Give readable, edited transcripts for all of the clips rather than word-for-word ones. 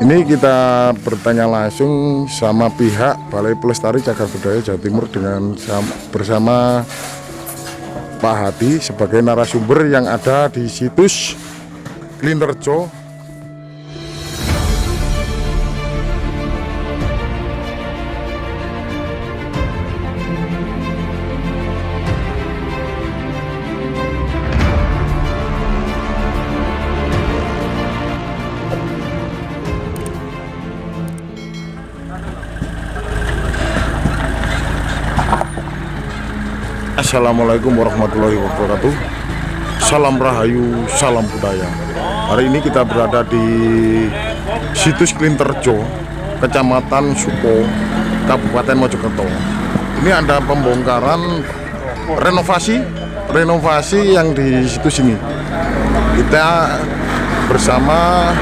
Ini kita bertanya langsung sama pihak Balai Pelestari Cagar Budaya Jawa Timur bersama Pak Hadi sebagai narasumber yang ada di situs Klinterjo. Assalamualaikum warahmatullahi wabarakatuh. Salam Rahayu, salam budaya. Hari ini kita berada di situs Klinterjo, Kecamatan Suko, Kabupaten Mojokerto. Ini ada pembongkaran renovasi yang di situs ini. Kita bersama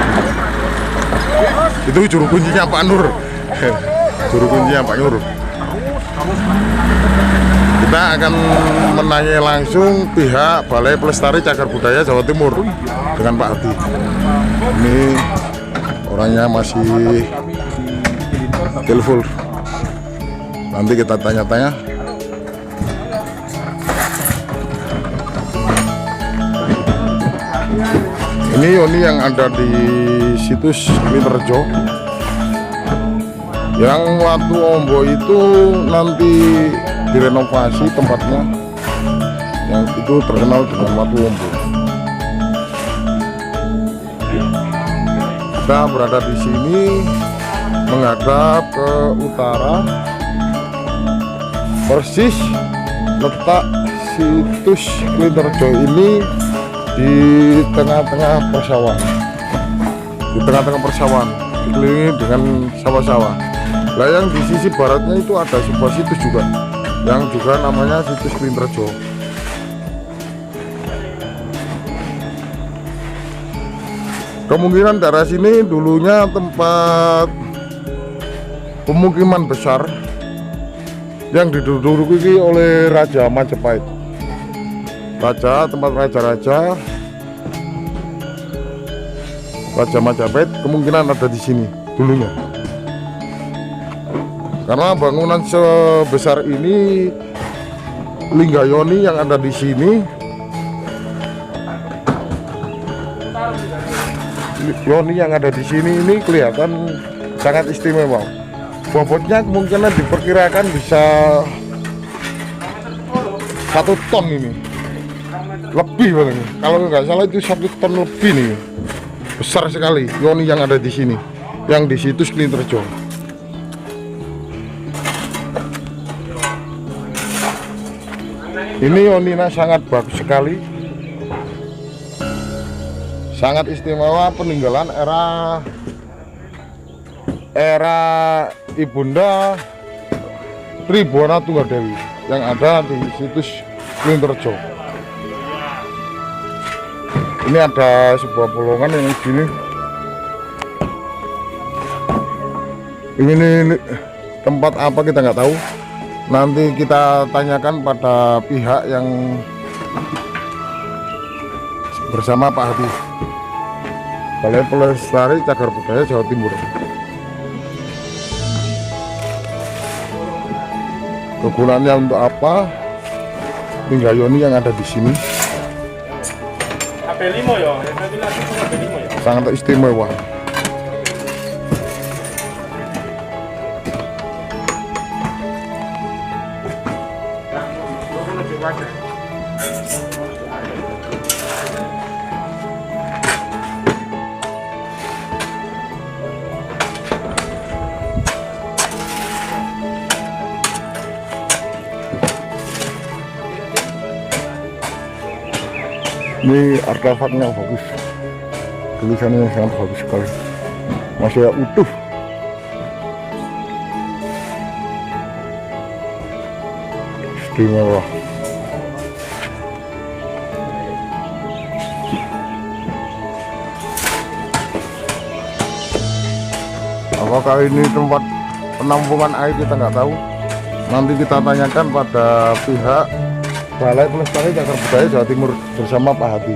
itu juru kuncinya Pak Nur. Juru kuncinya Pak Nur. Kita akan menanya langsung pihak Balai Pelestari Cagar Budaya Jawa Timur dengan Pak Hadi. Ini orangnya masih telepon. Nanti kita tanya-tanya. Ini Yoni yang ada di situs Klinterjo. Yang Watu Ombo itu nanti direnovasi tempatnya, yang itu terkenal dengan Watu Ombo. Kita berada di sini menghadap ke utara, persis letak situs Klinterjo ini di tengah-tengah persawahan. Di tengah-tengah persawahan dikelilingi dengan sawah-sawah. Lah yang di sisi baratnya itu ada sebuah situs juga, yang juga namanya situs Klinterjo. Kemungkinan daerah sini dulunya tempat pemukiman besar yang diduduki oleh Raja Majapahit. Tempat raja-raja Raja Majapahit kemungkinan ada di sini dulunya. Karena bangunan sebesar ini, Linggayoni yang ada di sini, ini kelihatan sangat istimewa. Bobotnya kemungkinan diperkirakan bisa 1 ton ini, lebih banget. Kalau nggak salah itu 1 ton lebih nih, besar sekali Yoni yang ada di sini, yang di situs Klinterjo. Ini Yonina sangat bagus sekali, sangat istimewa, peninggalan era Ibunda Tribhuwana Tunggadewi yang ada di situs Klinterjo. Ini ada sebuah bolongan yang gini. Ini tempat apa kita nggak tahu. Nanti kita tanyakan pada pihak yang bersama Pak Hadi, Balai Pelestari Cagar Budaya Jawa Timur. Kegunaannya untuk apa? Linggayoni yang ada di sini sangat istimewa. Ini artefaknya bagus, tulisannya sangat bagus sekali, masih utuh. Istimewa. Apakah ini tempat penampungan air kita nggak tahu. Nanti kita tanyakan pada pihak Balai Pelestari Cagar Budaya Jawa Timur bersama Pak Hadi.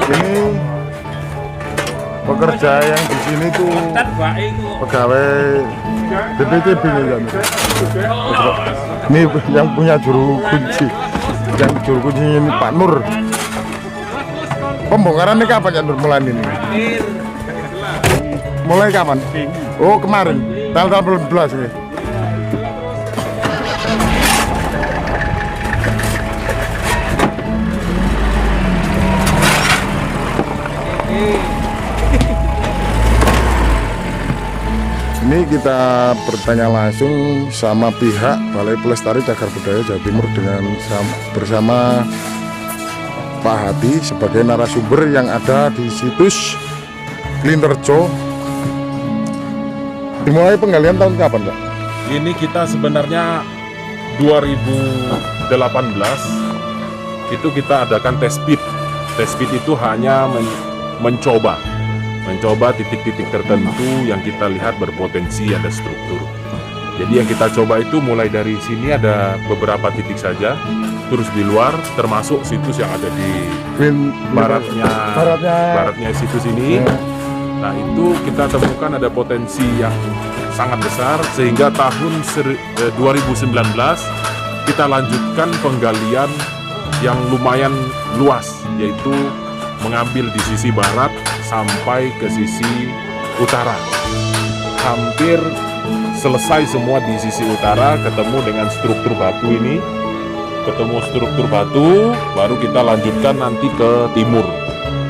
Ini pekerja yang di sini tuh pegawai BPCB ya. Ini yang punya juru kunci. Yang juru kuncinya ini Pak Nur. Pembongkaran ini kapan ya Nur mulai ini? Mulai kapan? Oh kemarin, tanggal 12 ini. Ini kita bertanya langsung sama pihak Balai Pelestari Cagar Budaya Jawa Timur bersama Pak Hadi sebagai narasumber yang ada di situs Klinterjo. Dimulai penggalian tahun kapan, Pak? Ini kita sebenarnya 2018 itu kita adakan test pit. Test pit itu hanya mencoba titik-titik tertentu yang kita lihat berpotensi ada struktur. Jadi yang kita coba itu mulai dari sini ada beberapa titik saja, terus di luar termasuk situs yang ada di baratnya situs ini. Nah itu kita temukan ada potensi yang sangat besar sehingga tahun 2019 kita lanjutkan penggalian yang lumayan luas, yaitu mengambil di sisi barat sampai ke sisi utara. Hampir selesai semua di sisi utara, ketemu dengan struktur batu ini. Ketemu struktur batu, baru kita lanjutkan nanti ke timur.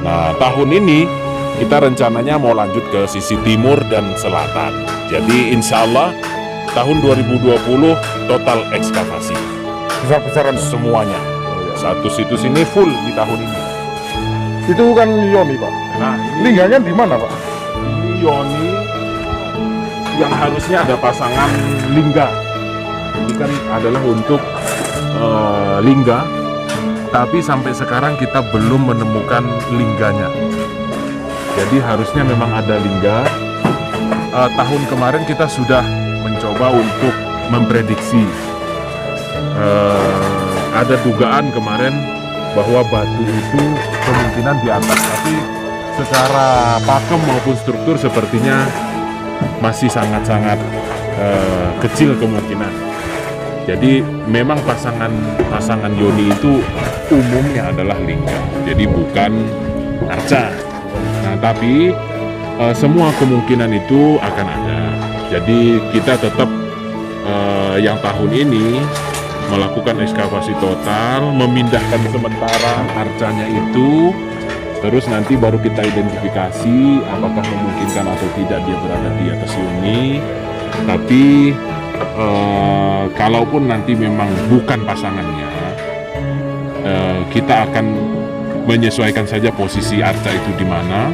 Nah, tahun ini kita rencananya mau lanjut ke sisi timur dan selatan. Jadi insya Allah tahun 2020 total ekskavasi. Besar-besaran semuanya. Satu situs ini full di tahun ini. Itu kan Yoni, Pak. Nah, lingganya di mana, Pak? Ini Yoni yang harusnya ada pasangan lingga. Ini kan adalah untuk lingga, tapi sampai sekarang kita belum menemukan lingganya. Jadi harusnya memang ada lingga. Tahun kemarin kita sudah mencoba untuk memprediksi. Ada dugaan kemarin bahwa batu itu kemungkinan di atas, tapi secara pakem maupun struktur sepertinya masih sangat-sangat kecil kemungkinan. Jadi memang pasangan Yoni itu umumnya adalah lingga, jadi bukan arca. Nah, tapi semua kemungkinan itu akan ada. Jadi kita tetap yang tahun ini melakukan ekskavasi total, memindahkan sementara arcanya itu, terus nanti baru kita identifikasi apakah memungkinkan atau tidak dia berada di atas Yoni. Tapi kalaupun nanti memang bukan pasangannya, kita akan menyesuaikan saja posisi arca itu di mana,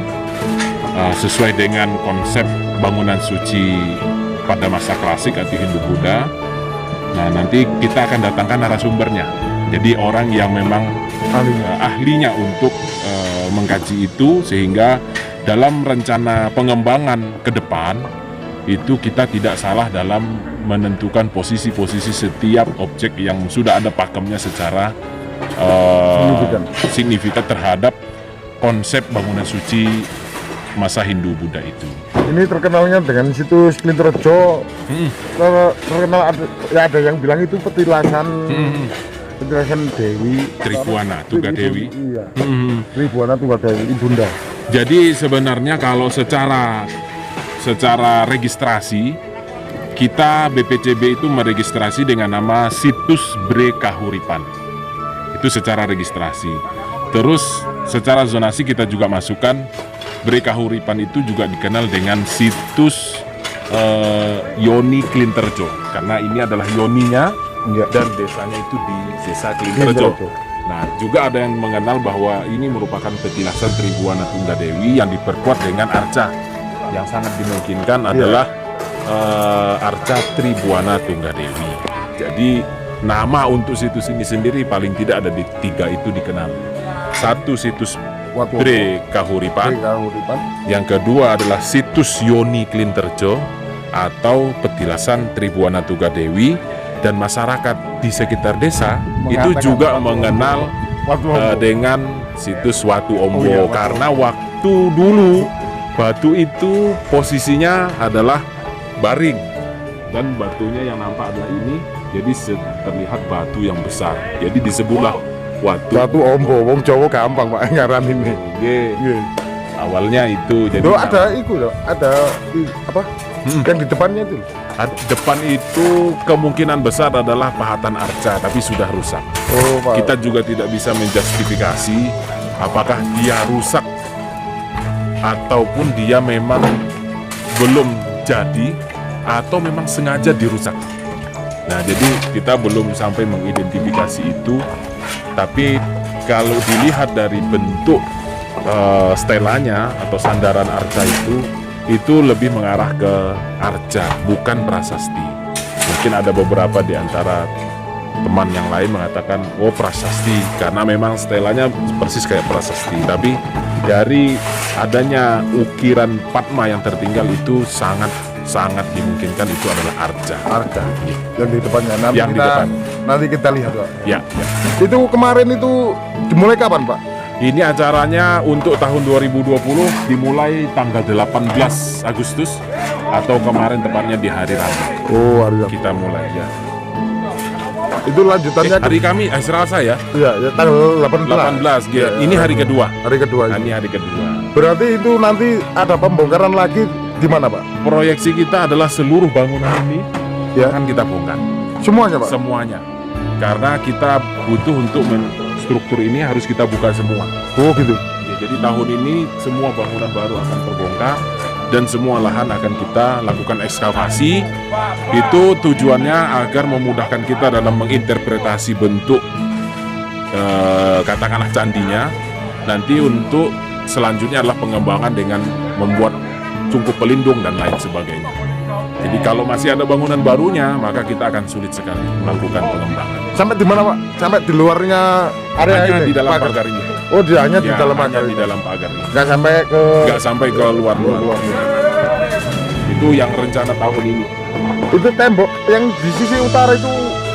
sesuai dengan konsep bangunan suci pada masa klasik atau Hindu-Buddha. Nah, nanti kita akan datangkan narasumbernya. Jadi orang yang memang ahlinya untuk mengkaji itu, sehingga dalam rencana pengembangan ke depan itu kita tidak salah dalam menentukan posisi-posisi setiap objek yang sudah ada pakemnya secara signifikan terhadap konsep bangunan suci masa Hindu-Buddha itu. Ini terkenalnya dengan situs Klinterjo. Terkenal ada yang bilang itu petilasan Dewi Tribhuwana Tunggadewi. Iya. Tribhuwana Tunggadewi Ibunda. Jadi sebenarnya kalau secara registrasi, kita BPCB itu meregistrasi dengan nama Situs Bre Kahuripan. Itu secara registrasi. Terus secara zonasi kita juga masukkan Bre Kahuripan itu juga dikenal dengan situs Yoni Klinterjo, karena ini adalah Yoninya dan desanya itu di desa Klinterjo. Nah, juga ada yang mengenal bahwa ini merupakan petilasan Tribhuwana Tunggadewi yang diperkuat dengan arca, yang sangat dimungkinkan adalah arca Tribhuwana Tunggadewi. Jadi nama untuk situs ini sendiri paling tidak ada di 3 itu dikenal. Satu situs Bre Kahuripan, yang kedua adalah situs Yoni Klinterjo atau petilasan Tribhuwana Tunggadewi, dan masyarakat di sekitar desa itu juga mengenal dengan situs Watu Ombo. Oh iya, Watu Karena waktu dulu batu itu posisinya adalah baring dan batunya yang nampak adalah ini, jadi terlihat batu yang besar. Jadi disebutlah Watu Ombo, wong Jawa gampang Pak ngaran ini. Nggih. Awalnya itu jadi Loh, ada apa? Yang di depannya itu. depan itu kemungkinan besar adalah pahatan arca, tapi sudah rusak. Oh, Pak. Kita juga tidak bisa menjustifikasi apakah dia rusak ataupun dia memang belum jadi atau memang sengaja dirusak. Nah, jadi kita belum sampai mengidentifikasi itu, tapi kalau dilihat dari bentuk stelanya atau sandaran arca itu lebih mengarah ke arca, bukan prasasti. Mungkin ada beberapa di antara teman yang lain mengatakan, oh prasasti, karena memang stelanya persis kayak prasasti. Tapi dari adanya ukiran Padma yang tertinggal itu sangat dimungkinkan itu adalah arca. Arca yang di depannya. Nanti kita lihat Pak. Ya. Itu kemarin itu dimulai kapan Pak? Ini acaranya untuk tahun 2020 dimulai tanggal 18 Agustus atau kemarin tepatnya di hari Rabu. Oh, hari Rabu. Kita mulai ya. Itu lanjutannya Hari kami Selasa ya. Iya, tanggal 18 ya. Ini hari kedua. Hari kedua. Ini hari kedua. Berarti itu nanti ada pembongkaran lagi di mana Pak? Proyeksi kita adalah seluruh bangunan ini Ya. akan kita bongkar. Semuanya Pak? Semuanya. Karena kita butuh untuk struktur ini harus kita buka semua. Oh gitu. Ya, jadi tahun ini semua bangunan baru akan terbongkar dan semua lahan akan kita lakukan ekskavasi. Itu tujuannya agar memudahkan kita dalam menginterpretasi bentuk katakanlah candinya. Nanti untuk selanjutnya adalah pengembangan dengan membuat cungkup pelindung dan lain sebagainya. Jadi kalau masih ada bangunan barunya, maka kita akan sulit sekali melakukan pengembangan. Sampai di mana Pak? Sampai di luarnya area Hanya ini? di dalam pagar. pagar ini. Oh, dia hanya di Ya, dalam hanya pagar. di dalam pagar ini. Nggak sampai ke Nggak sampai ke luar-luar. Itu yang rencana tahun ini. Itu tembok yang di sisi utara itu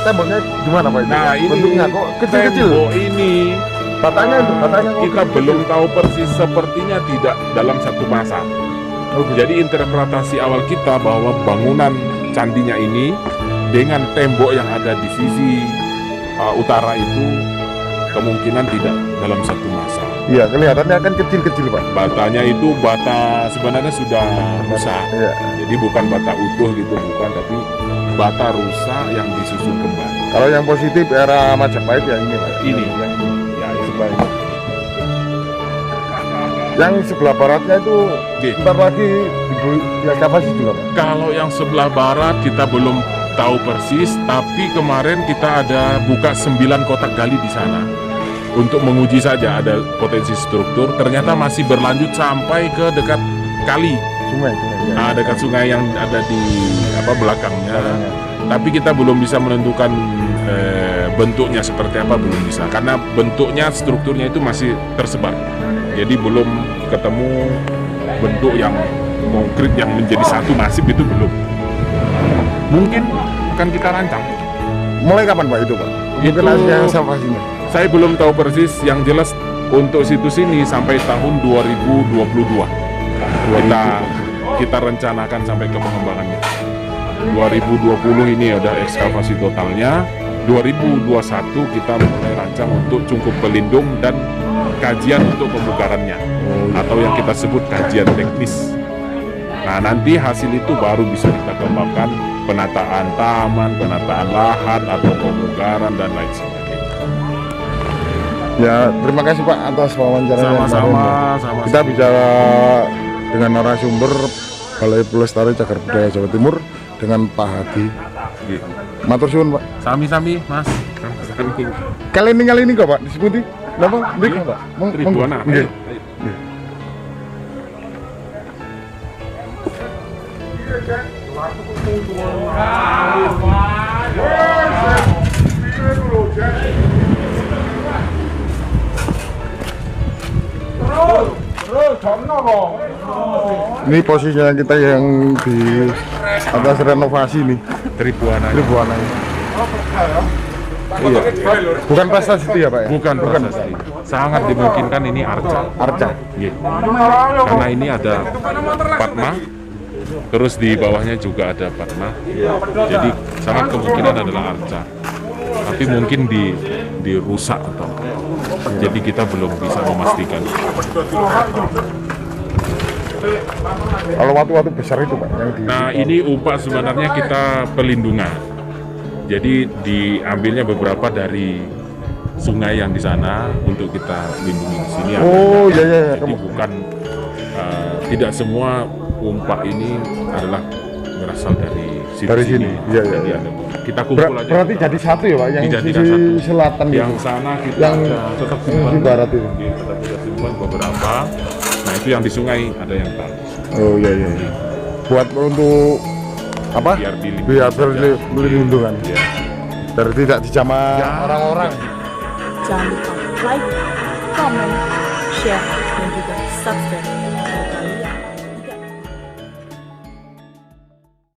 temboknya gimana Pak? Itu? Nah, ini bentuknya kok kecil-kecil. tembok ini Batanya kok kita kecil-kecil. belum tahu persis, sepertinya tidak dalam satu masa. Oh, gitu. Jadi interpretasi awal kita bahwa bangunan candinya ini dengan tembok yang ada di sisi utara itu kemungkinan tidak dalam satu masa. Iya, kelihatannya kan kecil-kecil Pak. Batanya itu bata sebenarnya sudah rusak. Iya. Jadi bukan bata utuh gitu, bukan, tapi bata rusak yang disusun kembali. Kalau yang positif era Majapahit ya ini Pak. Ini. Yang Ya, ini. sebaik. Yang sebelah baratnya itu Oke. ntar lagi diekskavasi juga Pak. Kalau yang sebelah barat kita belum tahu persis, tapi kemarin kita ada buka 9 kotak gali di sana untuk menguji saja ada potensi struktur. Ternyata masih berlanjut sampai ke dekat kali, Sungai. Ya. dekat sungai yang ada di belakangnya. Belakangnya. Tapi kita belum bisa menentukan bentuknya seperti apa, belum bisa karena bentuknya, strukturnya itu masih tersebar. Jadi belum ketemu bentuk yang konkret yang menjadi satu masif, itu belum. Mungkin akan kita rancang. Mulai kapan Pak itu Pak? Itu- Mungkin yang ekskavasinya. Saya belum tahu persis, yang jelas untuk situs ini sampai tahun 2022. Kita rencanakan sampai ke pengembangannya. 2020 ini ada ekskavasi totalnya. 2021 kita mulai rancang untuk cungkup pelindung dan kajian untuk pembukarannya, atau yang kita sebut kajian teknis. Nah, nanti hasil itu baru bisa kita kembangkan penataan taman, penataan lahan, atau pemugaran dan lain sebagainya. Ya, terima kasih Pak atas wawancaranya. Sama-sama, kemarin. sama-sama. Kita bicara dengan narasumber Balai Pelestari Cagar Budaya Jawa Timur dengan Pak Hadi. Matur suwun Pak. Sami-sami, Mas. Sami. Kali ini kok Pak disebuti? Napa? Nggih Pak. Tribuana. Nggih. Ini posisinya kita yang di atas renovasi nih, Tribuana. Tribuana. Iya. Bukan prestasi itu ya Pak ya? Bukan prasasti. sangat dimungkinkan ini arca. Arca. Iya. Karena ini ada Padma, terus di bawahnya juga ada Padma. Jadi sangat kemungkinan adalah arca. Tapi mungkin dirusak atau jadi kita belum bisa memastikan. Kalau watu-watu besar itu Pak yang di Nah, ini umpak sebenarnya kita pelindungan. Jadi diambilnya beberapa dari sungai yang di sana untuk kita lindungi di sini. Oh iya iya. Jadi bukan tidak semua umpak ini adalah berasal dari Dari sini. Iya iya. Jadi iya. kita kumpul aja. Berarti jadi satu ya Pak yang Dijadikan sisi satu. selatan Yang gitu. sana kita Yang tetap yang di barat itu. Tetap kita simpan beberapa. Nah itu yang di sungai ada yang tahu. Oh iya iya. Buat untuk apa? Biar dilindungi. Biar saja. perlindungan. Iya. Biar tidak dijamah Ya. orang-orang. Jangan lupa like, comment, share, dan juga subscribe.